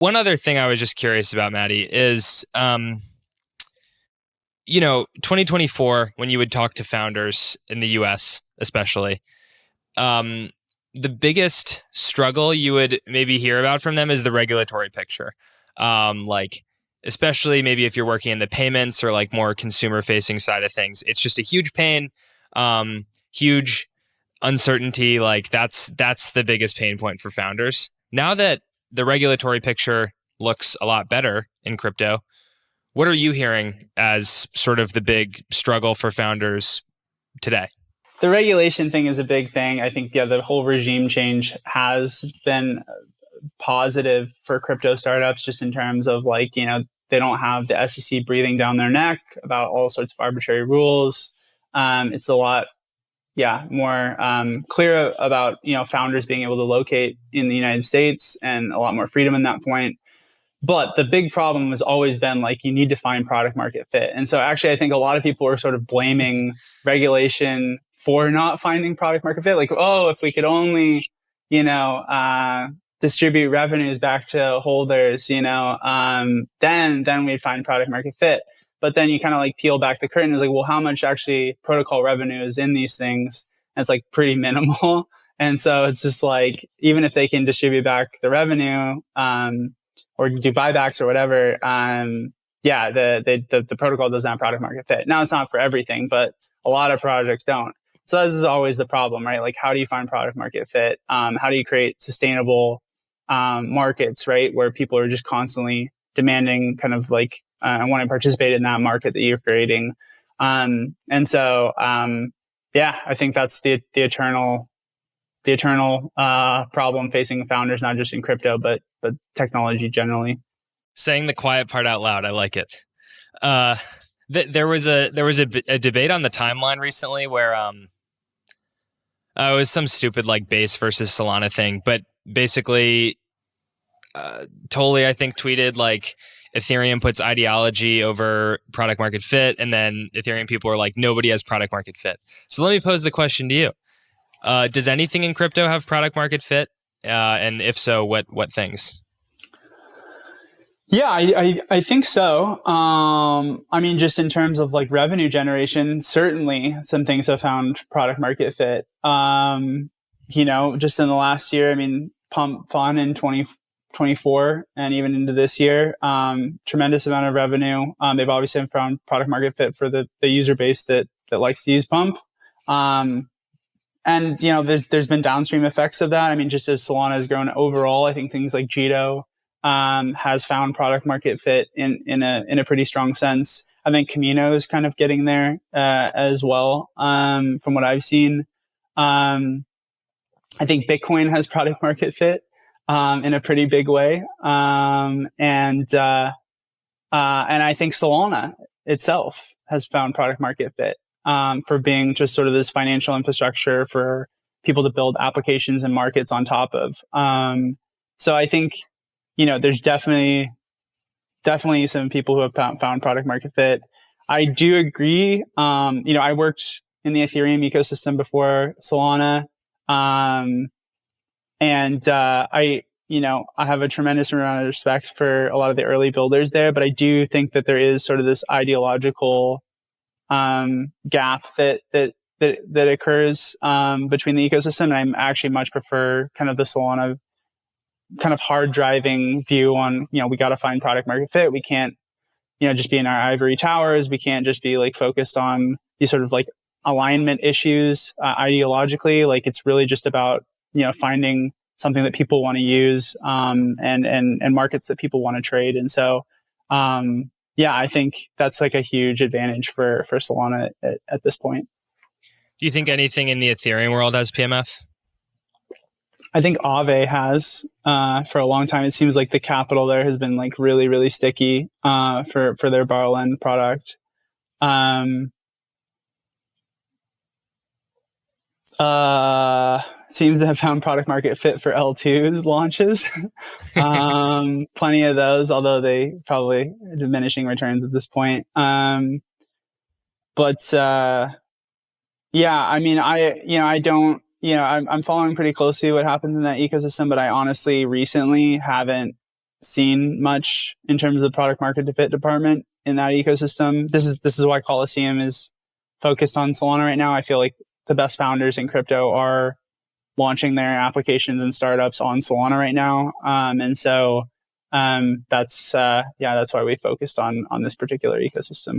One other thing I was just curious about, Matty, is 2024, when you would talk to founders in the US, especially, um, the biggest struggle you would maybe hear about from them is the regulatory picture. Like, especially maybe if you're working in the payments or like more consumer facing side of things, it's just a huge pain, huge uncertainty. Like that's the biggest pain point for founders. Now that the regulatory picture looks a lot better in crypto, what are you hearing as sort of the big struggle for founders today? The regulation thing is a big thing. I think, yeah, the whole regime change has been positive for crypto startups, just in terms of like, they don't have the SEC breathing down their neck about all sorts of arbitrary rules. It's a lot, more clear about, founders being able to locate in the United States, and a lot more freedom in that point. But the big problem has always been like, you need to find product market fit. And so actually, I think a lot of people are sort of blaming regulation for not finding product market fit. Like, oh, if we could only, distribute revenues back to holders, then we'd find product market fit. But then you kind of like peel back the curtain. It's like, well, how much actually protocol revenue is in these things? And it's like pretty minimal. And so it's just like, even if they can distribute back the revenue, or do buybacks or whatever, the protocol doesn't have product market fit. Now, it's not for everything, but a lot of projects don't. So this is always the problem, right? Like, how do you find product market fit? How do you create sustainable markets, right? Where people are just constantly demanding kind of like, I want to participate in that market that you're creating. I think that's the eternal problem facing founders, not just in crypto, but technology generally. Saying the quiet part out loud, I like it. There was a debate on the timeline recently where it was some stupid like Base versus Solana thing, but basically, Tolly, I think, tweeted like Ethereum puts ideology over product market fit, and then Ethereum people are like, nobody has product market fit. So let me pose the question to you. Does anything in crypto have product market fit? And if so, what things? Yeah, I think so. Just in terms of like revenue generation, certainly some things have found product market fit. Just in the last year, Pump Fun in 2024 and even into this year, tremendous amount of revenue. They've obviously found product market fit for the user base that likes to use Pump. There's been downstream effects of that. Just as Solana has grown overall, I think things like Jito has found product market fit in a pretty strong sense. I think Camino is kind of getting there as well, from what I've seen. I think Bitcoin has product market fit in a pretty big way, and I think Solana itself has found product market fit for being just sort of this financial infrastructure for people to build applications and markets on top of. So I think, there's definitely some people who have found product market fit. I do agree. I worked in the Ethereum ecosystem before Solana. I have a tremendous amount of respect for a lot of the early builders there, but I do think that there is sort of this ideological gap that occurs between the ecosystem. And I'm actually much prefer kind of the Solana kind of hard driving view on, we got to find product market fit. We can't, just be in our ivory towers. We can't just be like focused on these sort of like alignment issues ideologically. Like, it's really just about, finding something that people want to use and markets that people want to trade. And so, I think that's like a huge advantage for Solana at this point. Do you think anything in the Ethereum world has PMF? I think Aave has for a long time. It seems like the capital there has been like really, really sticky for their borrow-lend product. Seems to have found product market fit for L2's launches. Plenty of those, although they probably are diminishing returns at this point. I don't. I'm following pretty closely what happens in that ecosystem, but I honestly recently haven't seen much in terms of the product market fit department in that ecosystem. This is why Coliseum is focused on Solana right now. I feel like the best founders in crypto are launching their applications and startups on Solana right now. And so that's why we focused on this particular ecosystem.